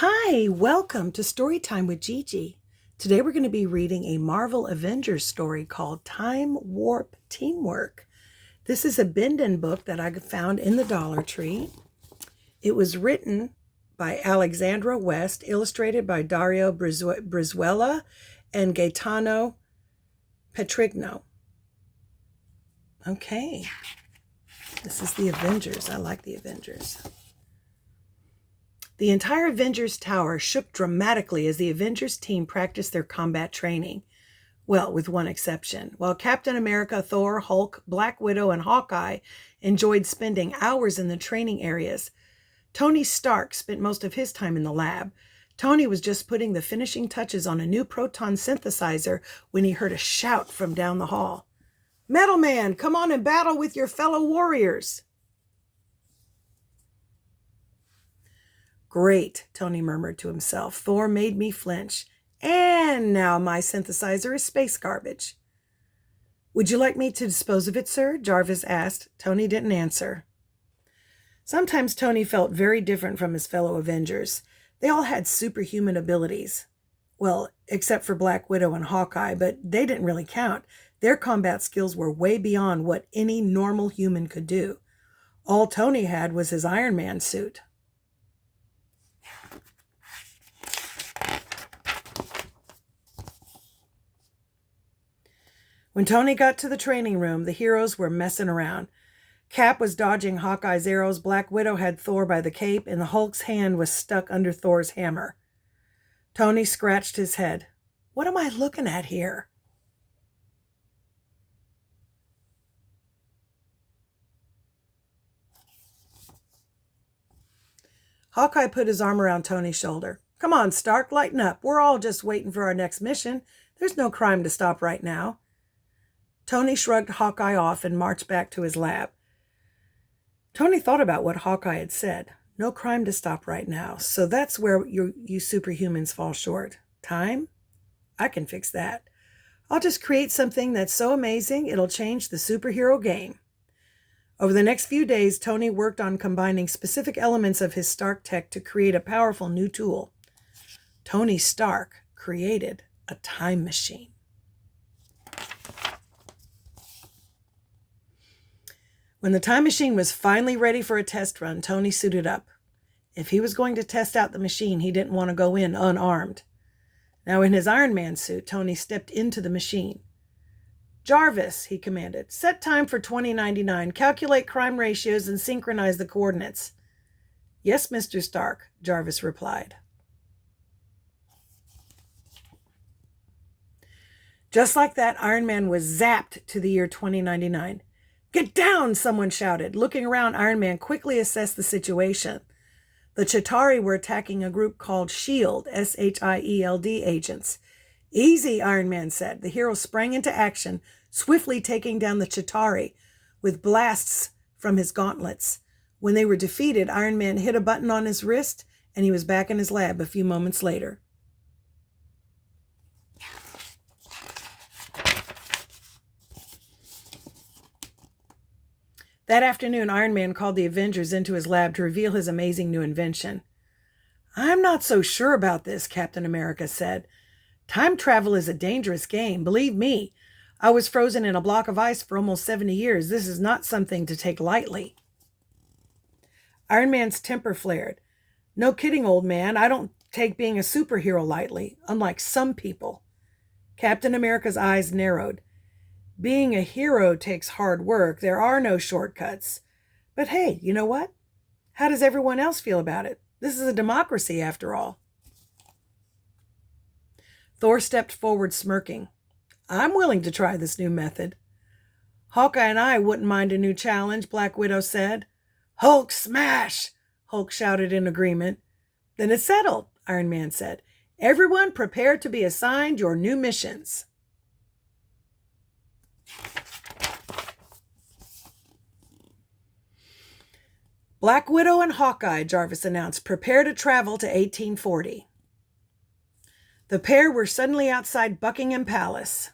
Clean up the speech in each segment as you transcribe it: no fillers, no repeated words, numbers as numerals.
Hi, welcome to Storytime with Gigi. Today we're going to be reading a Marvel Avengers story called Time Warp Teamwork. This is a Bindon book that I found in the Dollar Tree. It was written by Alexandra West, illustrated by Dario Brizuela and Gaetano Petrigno. Okay, this is the Avengers. I like the Avengers. The entire Avengers Tower shook dramatically as the Avengers team practiced their combat training. Well, with one exception. While Captain America, Thor, Hulk, Black Widow, and Hawkeye enjoyed spending hours in the training areas, Tony Stark spent most of his time in the lab. Tony was just putting the finishing touches on a new proton synthesizer when he heard a shout from down the hall. "Metal Man, come on and battle with your fellow warriors!" "Great," Tony murmured to himself. "Thor made me flinch. And now my synthesizer is space garbage." "Would you like me to dispose of it, sir?" Jarvis asked. Tony didn't answer. Sometimes Tony felt very different from his fellow Avengers. They all had superhuman abilities. Well, except for Black Widow and Hawkeye, but they didn't really count. Their combat skills were way beyond what any normal human could do. All Tony had was his Iron Man suit. When Tony got to the training room, the heroes were messing around. Cap was dodging Hawkeye's arrows, Black Widow had Thor by the cape, and the Hulk's hand was stuck under Thor's hammer. Tony scratched his head. "What am I looking at here?" Hawkeye put his arm around Tony's shoulder. "Come on, Stark, lighten up. We're all just waiting for our next mission. There's no crime to stop right now." Tony shrugged Hawkeye off and marched back to his lab. Tony thought about what Hawkeye had said. No crime to stop right now. So that's where you superhumans fall short. Time? I can fix that. I'll just create something that's so amazing it'll change the superhero game. Over the next few days, Tony worked on combining specific elements of his Stark tech to create a powerful new tool. Tony Stark created a time machine. When the time machine was finally ready for a test run, Tony suited up. If he was going to test out the machine, he didn't want to go in unarmed. Now in his Iron Man suit, Tony stepped into the machine. "Jarvis," he commanded, "set time for 2099, calculate crime ratios, and synchronize the coordinates." "Yes, Mr. Stark," Jarvis replied. Just like that, Iron Man was zapped to the year 2099. "Get down!" someone shouted. Looking around, Iron Man quickly assessed the situation. The Chitauri were attacking a group called SHIELD, SHIELD agents. "Easy," Iron Man said. The hero sprang into action, swiftly taking down the Chitauri with blasts from his gauntlets. When they were defeated, Iron Man hit a button on his wrist, and he was back in his lab a few moments later. That afternoon, Iron Man called the Avengers into his lab to reveal his amazing new invention. "I'm not so sure about this," Captain America said. "Time travel is a dangerous game. Believe me, I was frozen in a block of ice for almost 70 years. This is not something to take lightly." Iron Man's temper flared. "No kidding, old man. I don't take being a superhero lightly, unlike some people." Captain America's eyes narrowed. "Being a hero takes hard work. There are no shortcuts. But hey, you know what? How does everyone else feel about it? This is a democracy, after all." Thor stepped forward, smirking. "I'm willing to try this new method." "Hawkeye and I wouldn't mind a new challenge," Black Widow said. "Hulk smash!" Hulk shouted in agreement. "Then it's settled," Iron Man said. "Everyone prepare to be assigned your new missions." "Black Widow and Hawkeye," Jarvis announced, "prepare to travel to 1840. The pair were suddenly outside Buckingham Palace.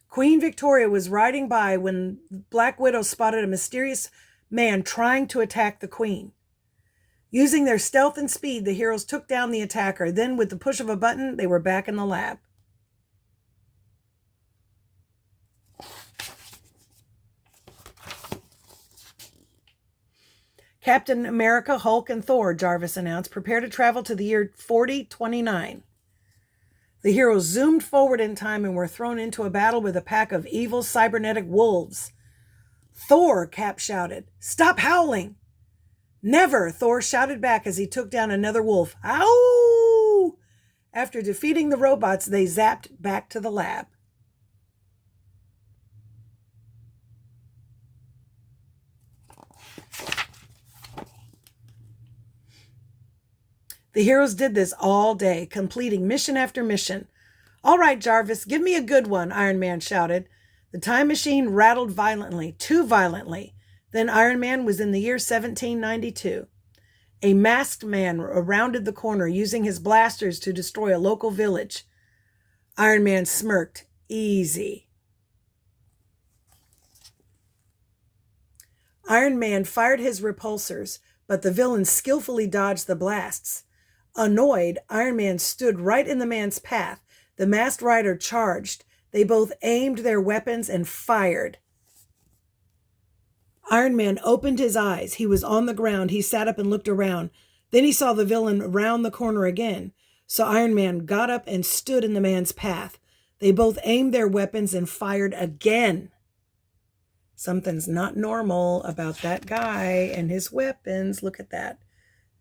Queen Victoria was riding by when Black Widow spotted a mysterious man trying to attack the Queen. Using their stealth and speed, the heroes took down the attacker. Then, with the push of a button, they were back in the lab. Captain America, Hulk, and Thor, Jarvis announced, prepare to travel to the year 4029. The heroes zoomed forward in time and were thrown into a battle with a pack of evil cybernetic wolves. Thor, Cap shouted, stop howling! Never, Thor shouted back as he took down another wolf. Ow! After defeating the robots, they zapped back to the lab. The heroes did this all day, completing mission after mission. All right, Jarvis, give me a good one, Iron Man shouted. The time machine rattled violently, too violently. Then Iron Man was in the year 1792. A masked man rounded the corner, using his blasters to destroy a local village. Iron Man smirked. Easy. Iron Man fired his repulsors, but the villain skillfully dodged the blasts. Annoyed, Iron Man stood right in the man's path. The masked rider charged. They both aimed their weapons and fired. Iron Man opened his eyes. He was on the ground. He sat up and looked around. Then he saw the villain round the corner again. So Iron Man got up and stood in the man's path. They both aimed their weapons and fired again. Something's not normal about that guy and his weapons. Look at that.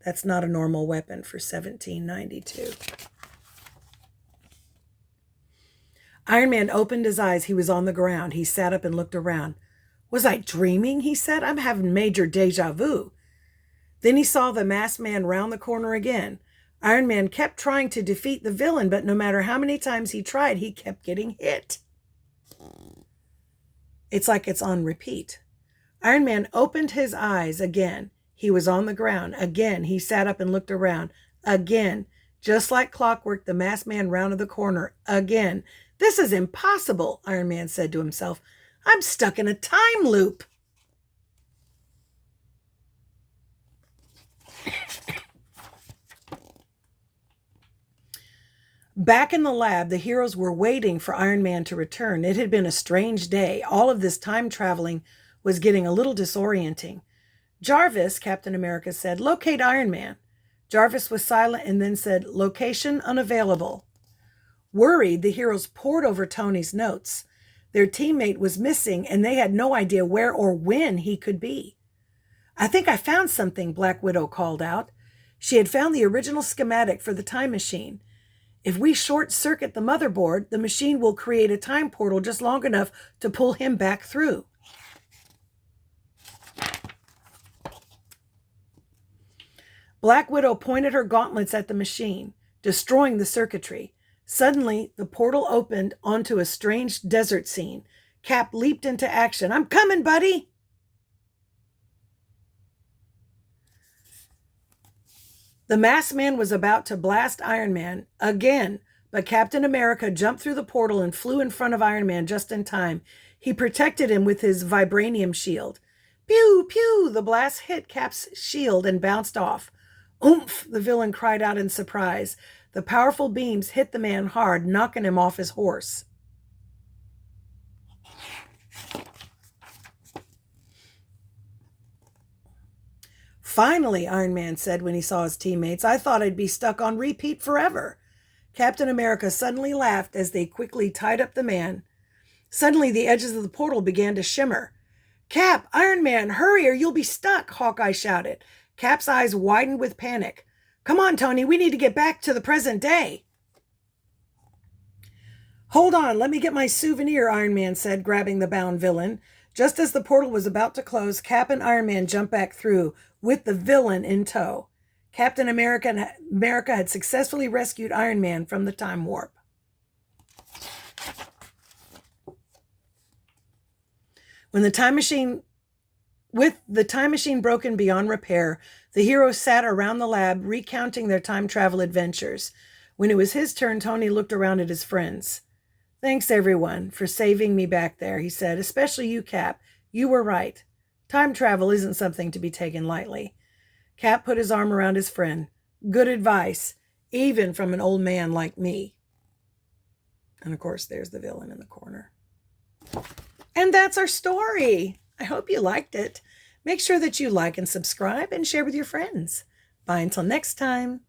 That's not a normal weapon for 1792. Iron Man opened his eyes. He was on the ground. He sat up and looked around. Was I dreaming? He said. I'm having major deja vu. Then he saw the masked man round the corner again. Iron Man kept trying to defeat the villain, but no matter how many times he tried, he kept getting hit. It's like it's on repeat. Iron Man opened his eyes again. He was on the ground. Again, he sat up and looked around. Again, just like clockwork, the masked man rounded the corner. Again. This is impossible, Iron Man said to himself. I'm stuck in a time loop. Back in the lab, the heroes were waiting for Iron Man to return. It had been a strange day. All of this time traveling was getting a little disorienting. Jarvis, Captain America said, locate Iron Man. Jarvis was silent and then said, location unavailable. Worried, the heroes pored over Tony's notes. Their teammate was missing, and they had no idea where or when he could be. I think I found something, Black Widow called out. She had found the original schematic for the time machine. If we short-circuit the motherboard, the machine will create a time portal just long enough to pull him back through. Black Widow pointed her gauntlets at the machine, destroying the circuitry. Suddenly, the portal opened onto a strange desert scene. Cap leaped into action. I'm coming, buddy! The masked man was about to blast Iron Man again, but Captain America jumped through the portal and flew in front of Iron Man just in time. He protected him with his vibranium shield. Pew, pew! The blast hit Cap's shield and bounced off. Oomph! The villain cried out in surprise. The powerful beams hit the man hard, knocking him off his horse. Finally, Iron Man said when he saw his teammates, I thought I'd be stuck on repeat forever. Captain America suddenly laughed as they quickly tied up the man. Suddenly, the edges of the portal began to shimmer. Cap, Iron Man, hurry or you'll be stuck, Hawkeye shouted. Cap's eyes widened with panic. Come on, Tony, we need to get back to the present day. Hold on, let me get my souvenir, Iron Man said, grabbing the bound villain. Just as the portal was about to close, Cap and Iron Man jumped back through, with the villain in tow. Captain America had successfully rescued Iron Man from the time warp. With the time machine broken beyond repair, the heroes sat around the lab recounting their time travel adventures. When it was his turn, Tony looked around at his friends. Thanks, everyone, for saving me back there, he said, especially you, Cap. You were right. Time travel isn't something to be taken lightly. Cap put his arm around his friend. Good advice, even from an old man like me. And of course, there's the villain in the corner. And that's our story. I hope you liked it. Make sure that you like and subscribe and share with your friends. Bye until next time.